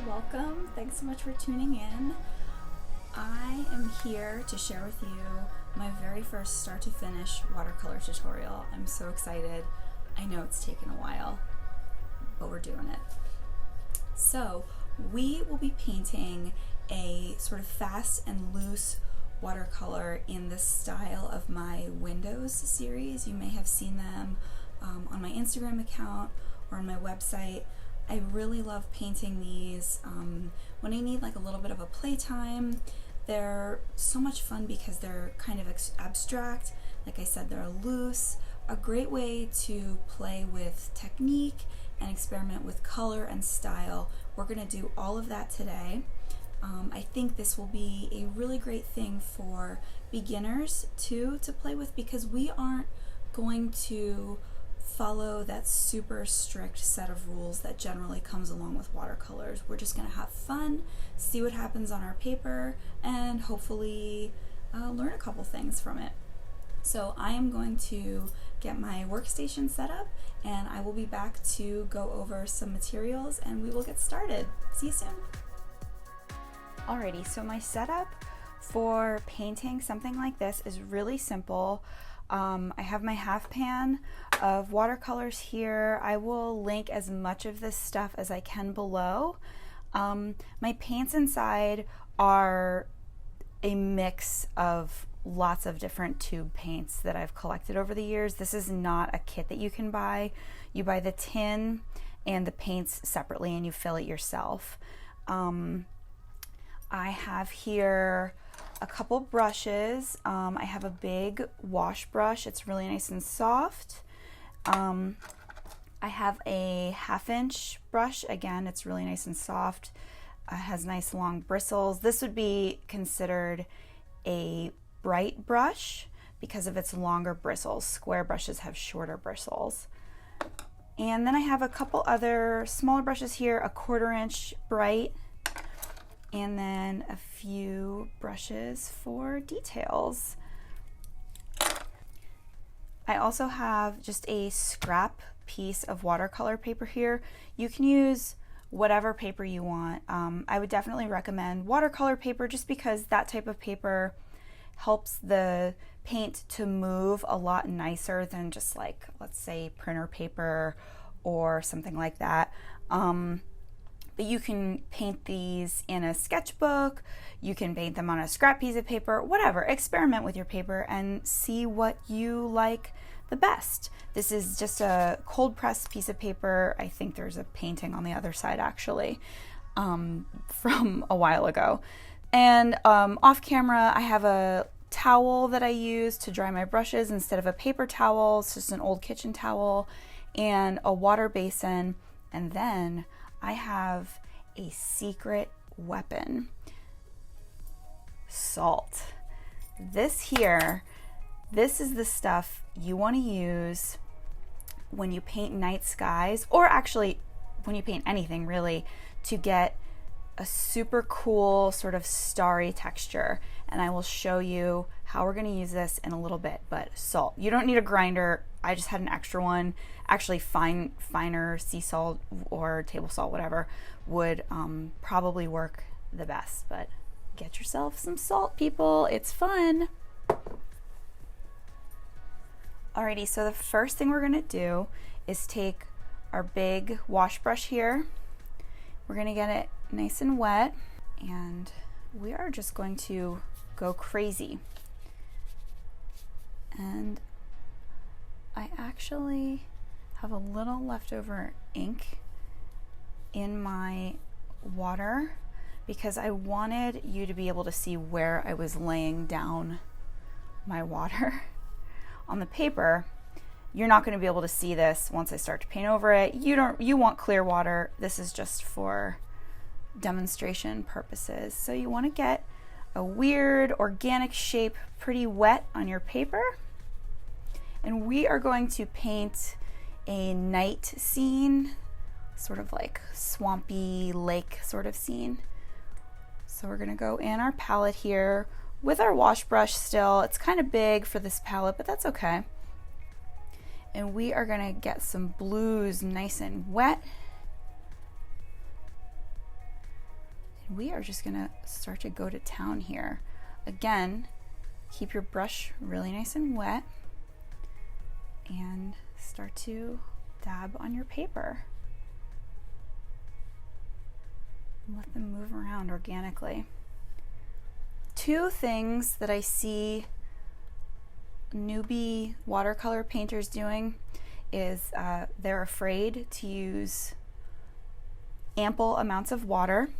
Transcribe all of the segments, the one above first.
welcome. Thanks so much for tuning in. I am here to share with you my very first start to finish watercolor tutorial. I'm so excited. I know it's taken a while, but we're doing it. So we will be painting a sort of fast and loose watercolor in the style of my Windows series. You may have seen them on my Instagram account or on my website. I really love painting these when I need like a little bit of a playtime. They're so much fun because they're kind of abstract. Like I said, they're loose, a great way to play with technique and experiment with color and style. We're going to do all of that today. I think this will be a really great thing for beginners too to play with, because we aren't going to follow that super strict set of rules that generally comes along with watercolors. We're just going to have fun, see what happens on our paper, and hopefully learn a couple things from it. So I am going to get my workstation set up, and I will be back to go over some materials and we will get started. See you soon. Alrighty, so my setup for painting something like this is really simple. I have my half pan of watercolors here. I will link as much of this stuff as I can below. My paints inside are a mix of lots of different tube paints that I've collected over the years. This is not a kit that you can buy. You buy the tin and the paints separately and you fill it yourself. I have here a couple brushes. I have a big wash brush. It's really nice and soft. I have a 1/2 inch brush. Again, it's really nice and soft. It has nice long bristles. This would be considered a bright brush because of its longer bristles. Square brushes have shorter bristles. And then I have a couple other smaller brushes here, a 1/4 inch bright, and then a few brushes for details. I also have just a scrap piece of watercolor paper here. You can use whatever paper you want. I would definitely recommend watercolor paper just because that type of paper helps the paint to move a lot nicer than just like, let's say, printer paper or something like that. But you can paint these in a sketchbook, you can paint them on a scrap piece of paper, whatever. Experiment with your paper and see what you like the best. This is just a cold pressed piece of paper. I think there's a painting on the other side actually from a while ago. And off camera, I have a towel that I use to dry my brushes instead of a paper towel. It's just an old kitchen towel and a water basin. And then I have a secret weapon. Salt. This is the stuff you want to use when you paint night skies, or actually when you paint anything really, to get a super cool sort of starry texture. And I will show you how we're going to use this in a little bit. But salt, you don't need a grinder. I just had an extra one. Actually, finer sea salt or table salt, whatever, would probably work the best. But get yourself some salt, people. It's fun. Alrighty, so the first thing we're going to do is take our big wash brush here. We're going to get it nice and wet, and we are just going to go crazy. And I actually have a little leftover ink in my water because I wanted you to be able to see where I was laying down my water on the paper. You're not going to be able to see this once I start to paint over it. You want clear water. This is just for demonstration purposes. So you want to get a weird organic shape pretty wet on your paper. And we are going to paint a night scene, sort of like swampy lake sort of scene. So we're going to go in our palette here with our wash brush still. It's kind of big for this palette, but that's okay. And we are going to get some blues nice and wet. And we are just gonna start to go to town here. Again, keep your brush really nice and wet and start to dab on your paper. Let them move around organically. Two things that I see newbie watercolor painters doing is they're afraid to use ample amounts of water,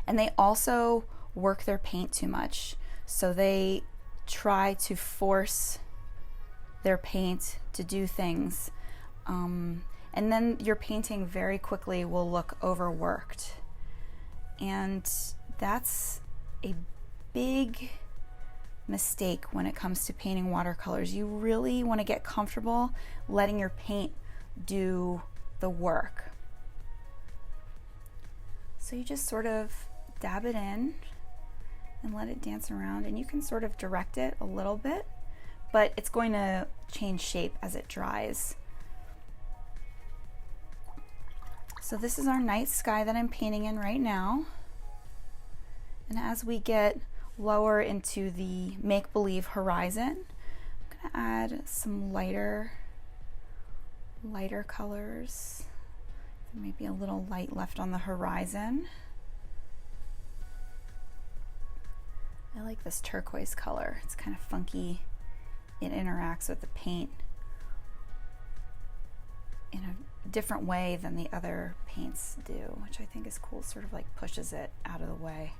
and they also work their paint too much. So they try to force their paint to do things, and then your painting very quickly will look overworked. And that's a big mistake when it comes to painting watercolors. You really want to get comfortable letting your paint do the work. So you just sort of dab it in and let it dance around, and you can sort of direct it a little bit, but it's going to change shape as it dries. So this is our night sky that I'm painting in right now. And as we get lower into the make-believe horizon, I'm gonna add some lighter colors. There may be a little light left on the horizon. I like this turquoise color. It's kind of funky. It interacts with the paint in a different way than the other paints do, which I think is cool. Sort of like pushes it out of the way.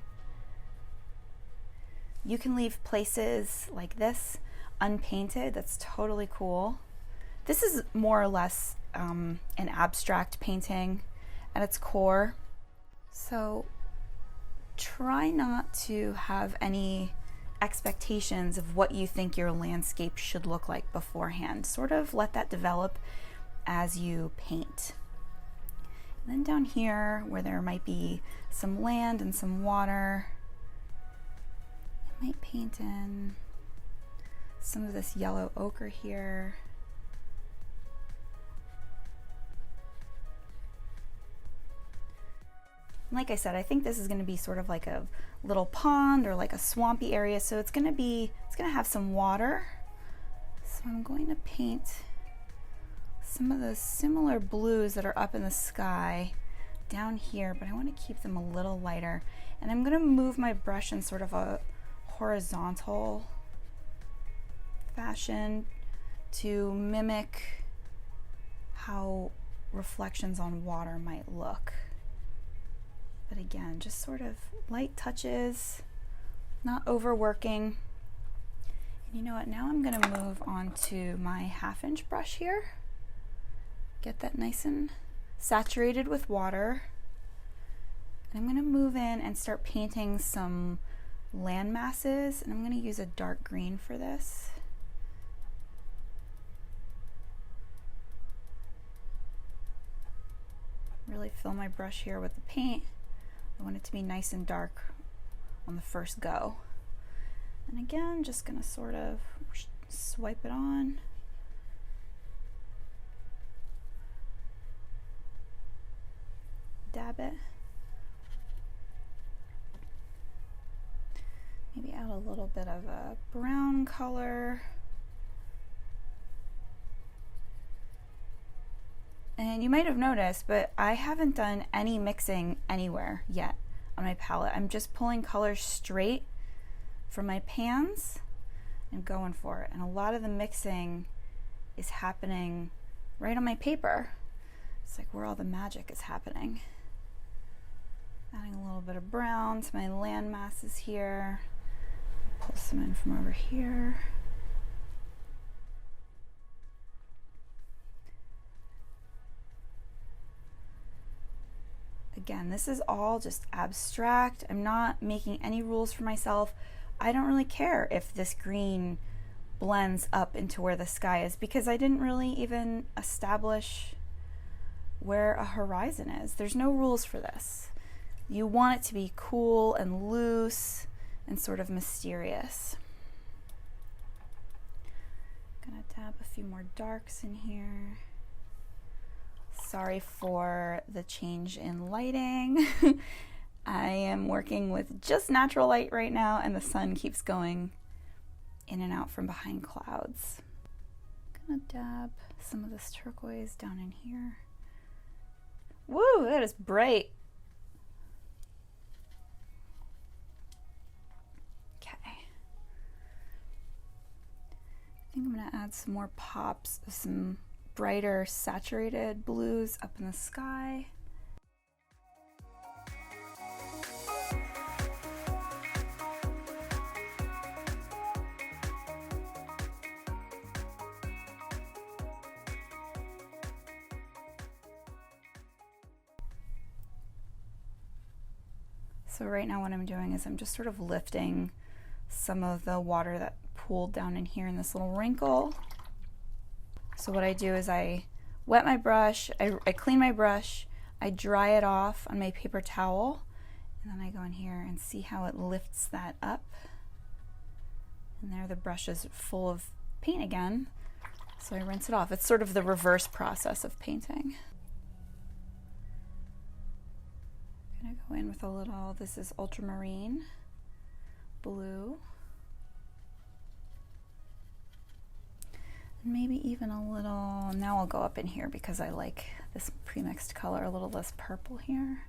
You can leave places like this unpainted. That's totally cool. This is more or less an abstract painting at its core. So try not to have any expectations of what you think your landscape should look like beforehand. Sort of let that develop as you paint. And then down here where there might be some land and some water, I might paint in some of this yellow ochre here. Like I said, I think this is going to be sort of like a little pond or like a swampy area, so it's going to have some water. So I'm going to paint some of those similar blues that are up in the sky down here, but I want to keep them a little lighter. And I'm going to move my brush in sort of a horizontal fashion to mimic how reflections on water might look. But again, just sort of light touches, not overworking. And you know what, now I'm gonna move on to my 1/2" brush here. Get that nice and saturated with water. And I'm gonna move in and start painting some land masses, and I'm gonna use a dark green for this. Really fill my brush here with the paint. I want it to be nice and dark on the first go. And again, just gonna sort of swipe it on. Dab it. Maybe add a little bit of a brown color. And you might have noticed, but I haven't done any mixing anywhere yet on my palette. I'm just pulling colors straight from my pans and going for it. And a lot of the mixing is happening right on my paper. It's like where all the magic is happening. Adding a little bit of brown to my land masses here. Pull some in from over here. Again, this is all just abstract. I'm not making any rules for myself. I don't really care if this green blends up into where the sky is, because I didn't really even establish where a horizon is. There's no rules for this. You want it to be cool and loose and sort of mysterious. I'm gonna dab a few more darks in here. Sorry for the change in lighting. I am working with just natural light right now, and the sun keeps going in and out from behind clouds. I'm gonna dab some of this turquoise down in here. Woo, that is bright. Okay. I think I'm gonna add some more pops of some brighter saturated blues up in the sky. So right now what I'm doing is I'm just sort of lifting some of the water that pooled down in here in this little wrinkle. So what I do is I wet my brush, I clean my brush, I dry it off on my paper towel, and then I go in here and see how it lifts that up. And there the brush is full of paint again, so I rinse it off. It's sort of the reverse process of painting. I'm gonna go in with a little, this is ultramarine blue. And maybe even a little, now I'll go up in here because I like this pre-mixed color, a little less purple here.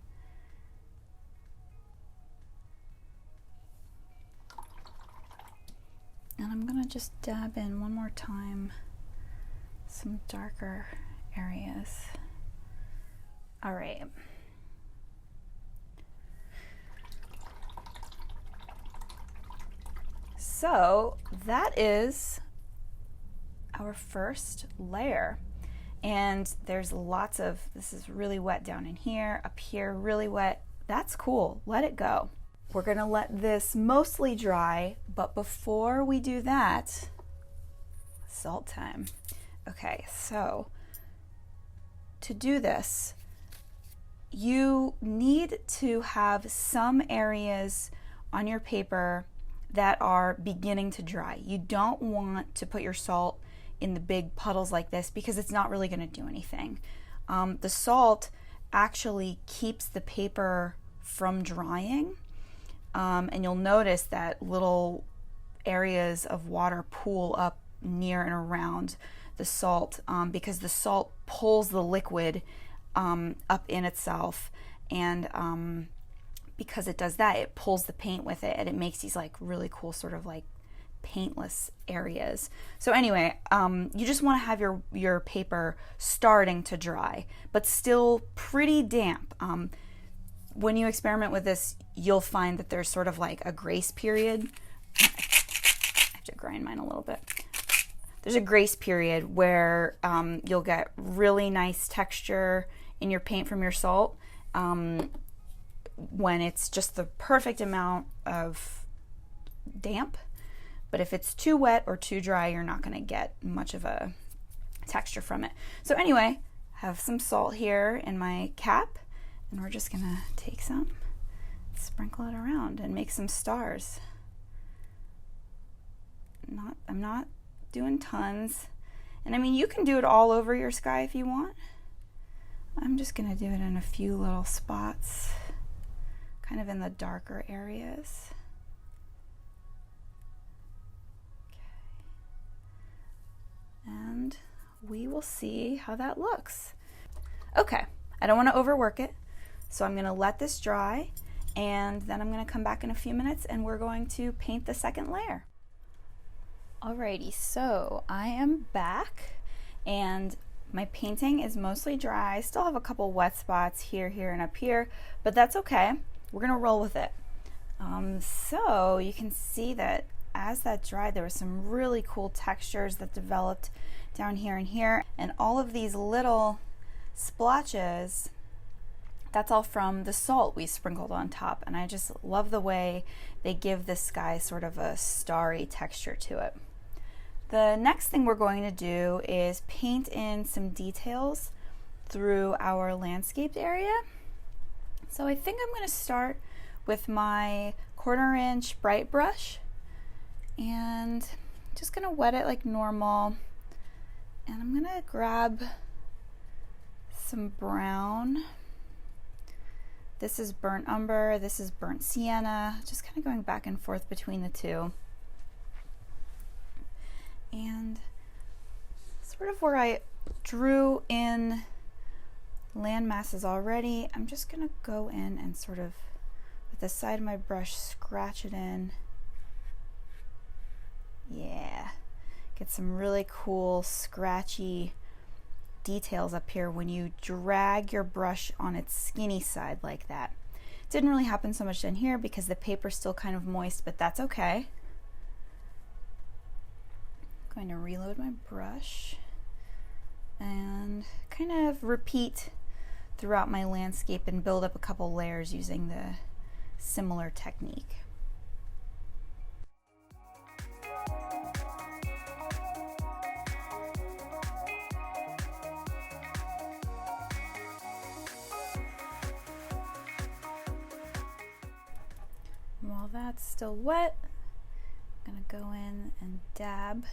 And I'm gonna just dab in one more time some darker areas. All right. So that is our first layer, and there's lots of, this is really wet down in here, up here really wet. That's cool, let it go. We're gonna let this mostly dry, but before we do that, salt time. Okay, so to do this, you need to have some areas on your paper that are beginning to dry. You don't want to put your salt in the big puddles like this because it's not really going to do anything. The salt actually keeps the paper from drying, and you'll notice that little areas of water pool up near and around the salt because the salt pulls the liquid up in itself, and because it does that, it pulls the paint with it, and it makes these like really cool sort of like paintless areas. So anyway, you just want to have your paper starting to dry, but still pretty damp. When you experiment with this, you'll find that there's sort of like a grace period. I have to grind mine a little bit. There's a grace period where you'll get really nice texture in your paint from your salt. When it's just the perfect amount of damp, but if it's too wet or too dry, you're not going to get much of a texture from it. So anyway, have some salt here in my cap, and we're just going to take some, sprinkle it around, and make some stars. I'm not doing tons, and I mean, you can do it all over your sky if you want. I'm just going to do it in a few little spots, kind of in the darker areas. Okay. And we will see how that looks. Okay, I don't want to overwork it, so I'm going to let this dry, and then I'm going to come back in a few minutes and we're going to paint the second layer. Alrighty, so I am back, and my painting is mostly dry. I still have a couple wet spots here, and up here, but that's okay. We're gonna roll with it. So you can see that as that dried, there were some really cool textures that developed down here and here, and all of these little splotches, that's all from the salt we sprinkled on top, and I just love the way they give this sky sort of a starry texture to it. The next thing we're going to do is paint in some details through our landscaped area. So I think I'm going to start with my 1/4 inch bright brush, and just going to wet it like normal, and I'm going to grab some brown This is burnt umber, this is burnt sienna, just kind of going back and forth between the two. And sort of where I drew in land masses already, I'm just gonna go in and sort of, with the side of my brush, scratch it in. Yeah, get some really cool scratchy details up here when you drag your brush on its skinny side like that. Didn't really happen so much in here because the paper's still kind of moist, but that's okay. I'm going to reload my brush and kind of repeat throughout my landscape and build up a couple layers using the similar technique. While that's still wet, I'm gonna go in and dab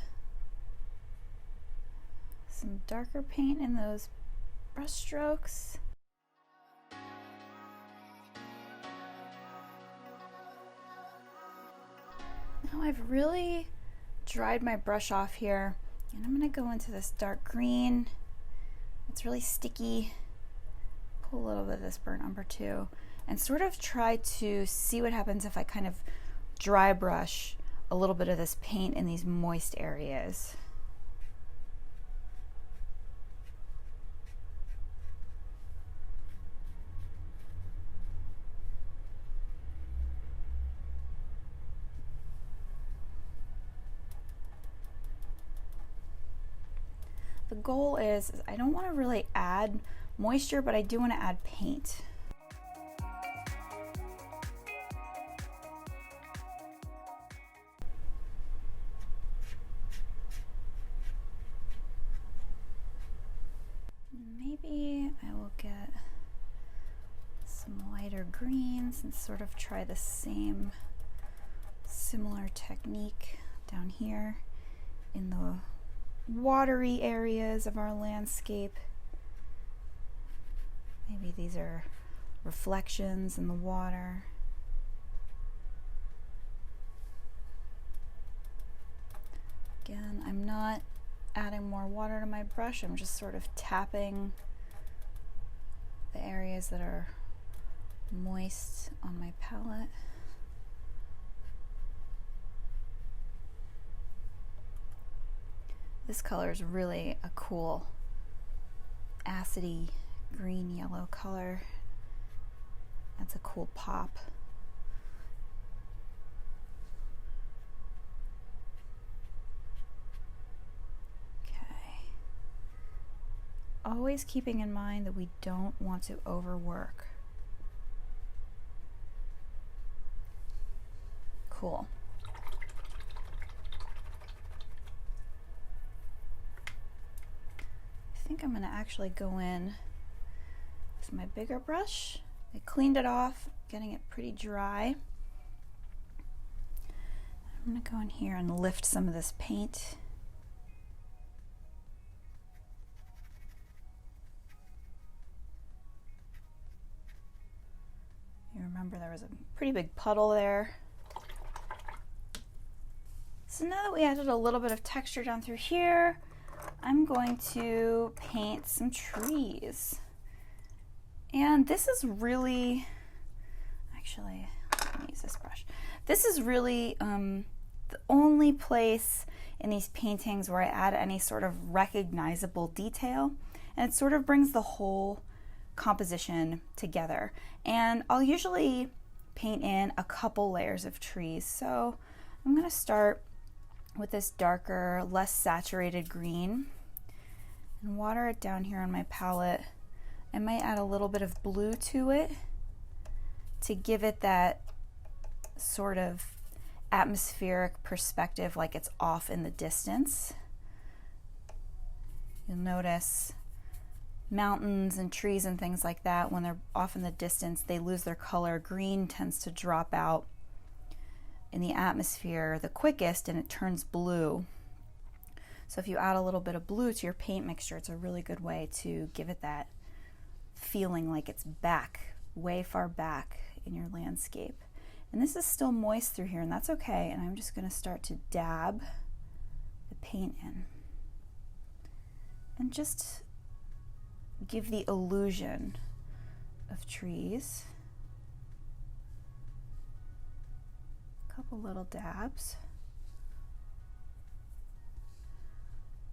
some darker paint in those brush strokes. Now I've really dried my brush off here, and I'm gonna go into this dark green. It's really sticky. Pull a little bit of this burnt umber too, and sort of try to see what happens if I kind of dry brush a little bit of this paint in these moist areas. The goal is I don't want to really add moisture, but I do want to add paint. Maybe I will get some lighter greens and sort of try the same similar technique down here in the watery areas of our landscape. Maybe these are reflections in the water. Again, I'm not adding more water to my brush, I'm just sort of tapping the areas that are moist on my palette. This color is really a cool acidy green yellow color. That's a cool pop. Okay. Always keeping in mind that we don't want to overwork. Cool. I think I'm going to actually go in with my bigger brush. I cleaned it off, getting it pretty dry. I'm going to go in here and lift some of this paint. You remember there was a pretty big puddle there. So now that we added a little bit of texture down through here, I'm going to paint some trees. And this is really, actually, let me use this brush. This is really the only place in these paintings where I add any sort of recognizable detail. And it sort of brings the whole composition together. And I'll usually paint in a couple layers of trees. So I'm going to start with this darker, less saturated green and water it down here on my palette. I might add a little bit of blue to it to give it that sort of atmospheric perspective, like it's off in the distance. You'll notice mountains and trees and things like that, when they're off in the distance, they lose their color. Green tends to drop out in the atmosphere the quickest and it turns blue. So if you add a little bit of blue to your paint mixture, it's a really good way to give it that feeling like it's back way far back in your landscape. And this is still moist through here, and that's okay. And I'm just going to start to dab the paint in. And just give the illusion of trees. A couple little dabs.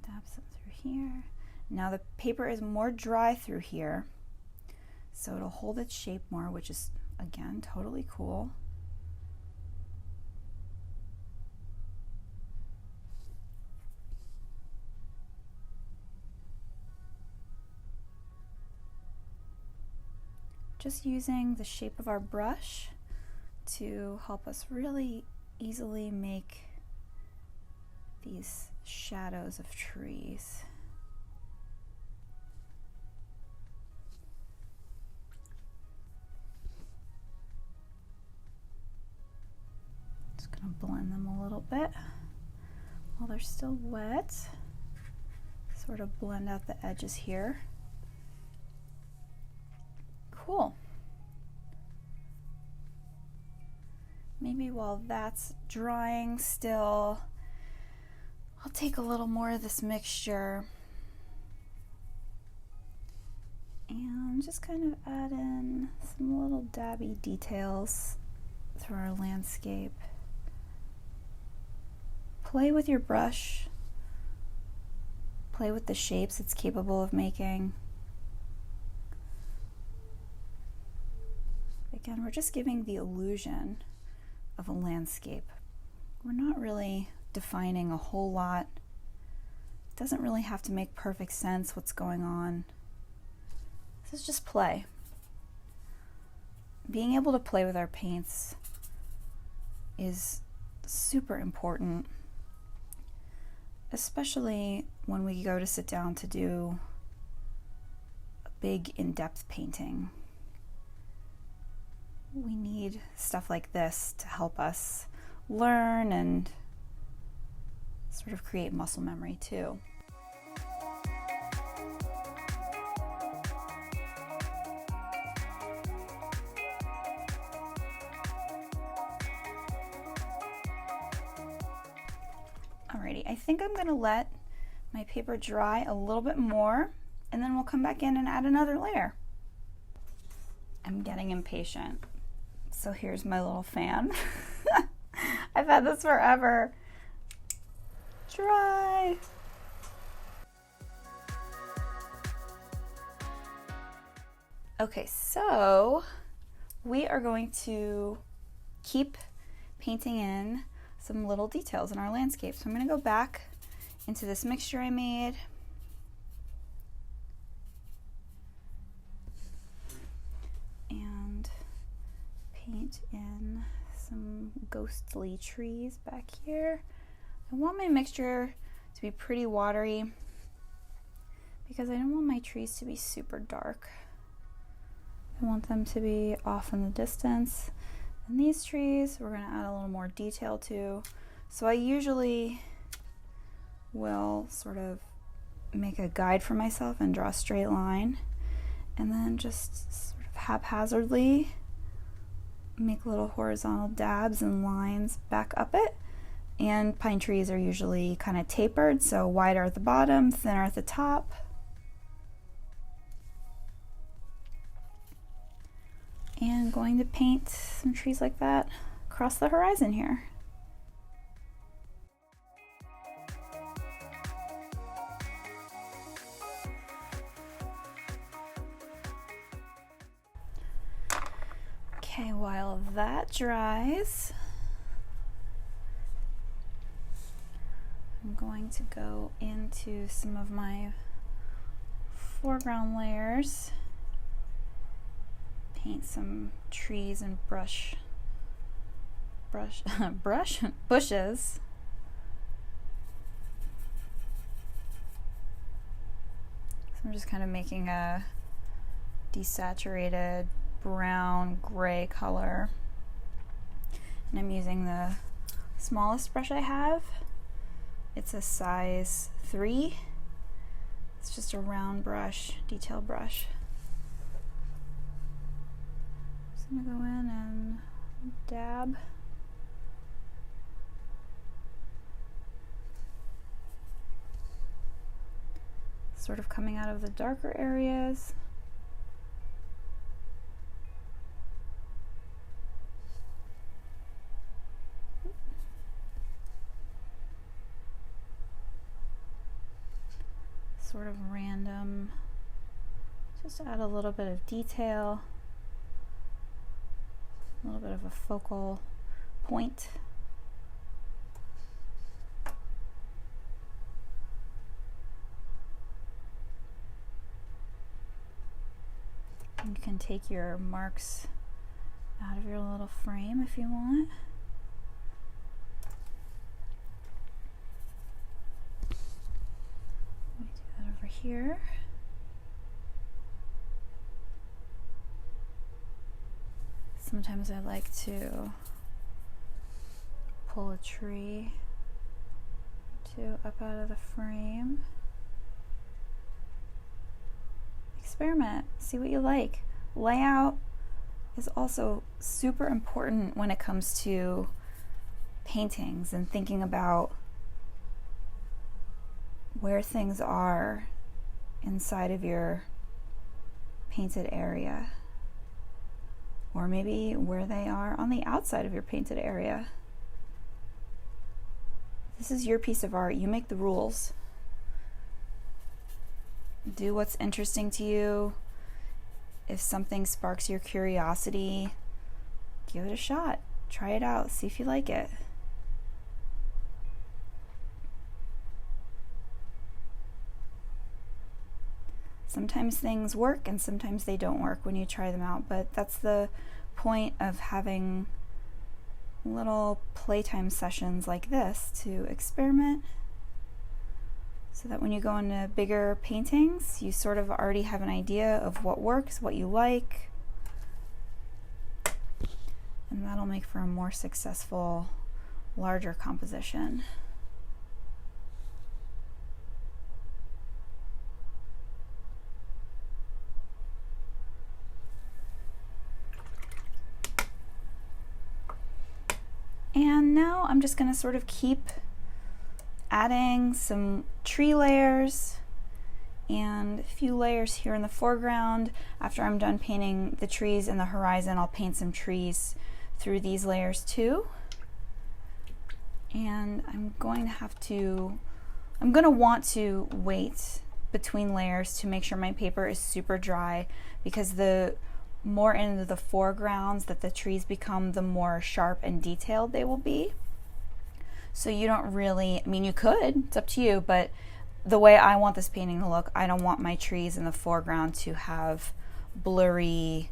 Dab some through here. Now the paper is more dry through here, so it'll hold its shape more, which is, again, totally cool. Just using the shape of our brush to help us really easily make these shadows of trees. Just gonna blend them a little bit while they're still wet. Sort of blend out the edges here. Cool. Maybe while that's drying still, I'll take a little more of this mixture and just kind of add in some little dabby details through our landscape. Play with your brush. Play with the shapes it's capable of making. Again, we're just giving the illusion of a landscape. We're not really defining a whole lot. It doesn't really have to make perfect sense what's going on. This is just play. Being able to play with our paints is super important, especially when we go to sit down to do a big in-depth painting. We need stuff like this to help us learn and sort of create muscle memory too. Alrighty, I think I'm going to let my paper dry a little bit more, and then we'll come back in and add another layer. I'm getting impatient. So here's my little fan. I've had this forever. Dry. Okay, so we are going to keep painting in some little details in our landscape. So I'm going to go back into this mixture I made. And paint in some ghostly trees back here. I want my mixture to be pretty watery because I don't want my trees to be super dark. I want them to be off in the distance. And these trees we're going to add a little more detail to. So I usually will sort of make a guide for myself and draw a straight line, and then just sort of haphazardly make little horizontal dabs and lines back up it. And pine trees are usually kind of tapered, so wider at the bottom, thinner at the top. And going to paint some trees like that across the horizon here. Okay, while that dries, I'm going to go into some of my foreground layers, paint some trees and bushes. So I'm just kind of making a desaturated brown gray color, and I'm using the smallest brush I have. It's a size 3. It's just a round brush, detail brush. I'm gonna go in and dab. Sort of coming out of the darker areas. Sort of random, just add a little bit of detail, a little bit of a focal point. You can take your marks out of your little frame if you want. Let me do that over here. Sometimes I like to pull a tree or two up out of the frame. Experiment, see what you like. Layout is also super important when it comes to paintings and thinking about where things are inside of your painted area, or maybe where they are on the outside of your painted area. This is your piece of art. You make the rules. Do what's interesting to you. If something sparks your curiosity, give it a shot. Try it out. See if you like it. Sometimes things work and sometimes they don't work when you try them out, but that's the point of having little playtime sessions like this, to experiment, so that when you go into bigger paintings, you sort of already have an idea of what works, what you like, and that'll make for a more successful, larger composition. And now I'm just going to sort of keep adding some tree layers and a few layers here in the foreground. After I'm done painting the trees in the horizon, I'll paint some trees through these layers too. And I'm going to want to wait between layers to make sure my paper is super dry, because the more into the foregrounds that the trees become, the more sharp and detailed they will be. So you don't really, I mean, you could, it's up to you, but the way I want this painting to look, I don't want my trees in the foreground to have blurry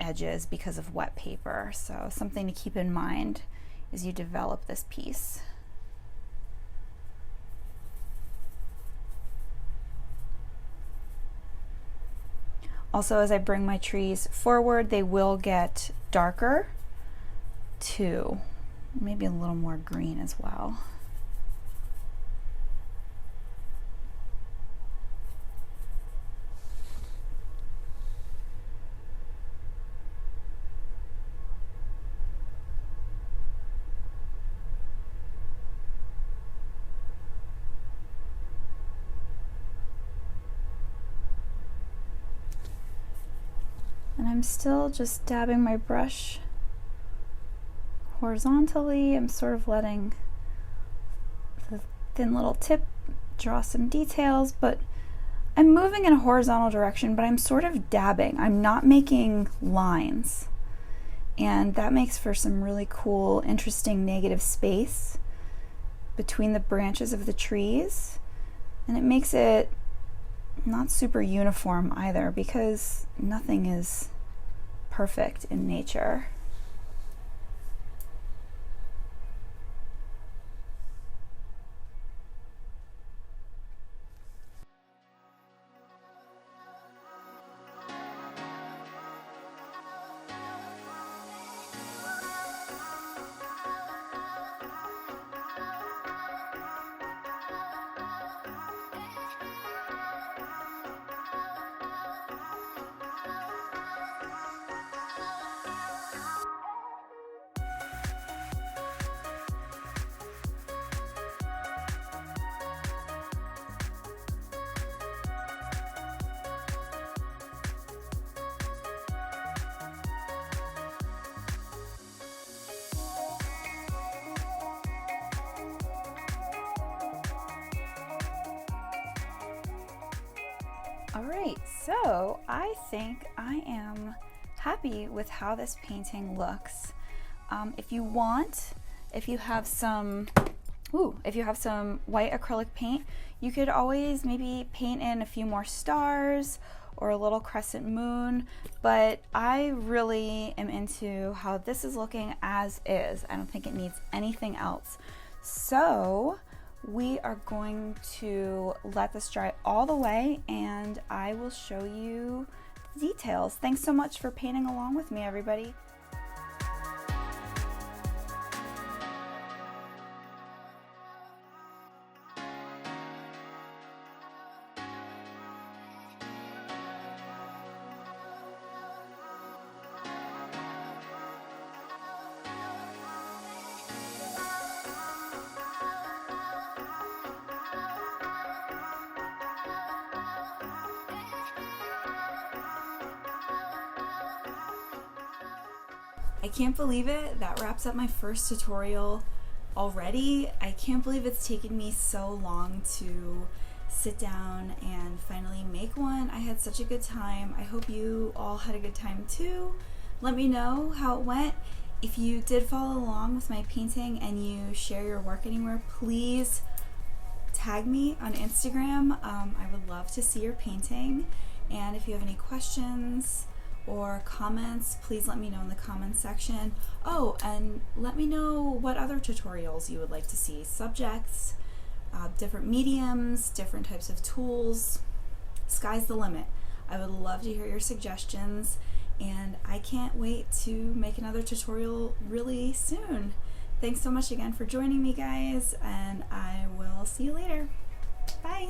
edges because of wet paper. So something to keep in mind as you develop this piece. Also, as I bring my trees forward, they will get darker too. Maybe a little more green as well. And I'm still just dabbing my brush horizontally. I'm sort of letting the thin little tip draw some details, but I'm moving in a horizontal direction, but I'm sort of dabbing. I'm not making lines. And that makes for some really cool, interesting negative space between the branches of the trees. And it makes it not super uniform either, because nothing is perfect in nature. All right, so I think I am happy with how this painting looks. If you have some white acrylic paint, you could always maybe paint in a few more stars or a little crescent moon, but I really am into how this is looking as is. I don't think it needs anything else. So we are going to let this dry all the way and I will show you the details. Thanks so much for painting along with me, everybody. I can't believe it. That wraps up my first tutorial already. I can't believe it's taken me so long to sit down and finally make one. I had such a good time. I hope you all had a good time too. Let me know how it went. If you did follow along with my painting and you share your work anywhere, please tag me on Instagram. I would love to see your painting. And if you have any questions or comments, please let me know in the comments section. Oh, and let me know what other tutorials you would like to see. Subjects, different mediums, different types of tools. Sky's the limit. I would love to hear your suggestions, and I can't wait to make another tutorial really soon. Thanks so much again for joining me, guys, and I will see you later. Bye.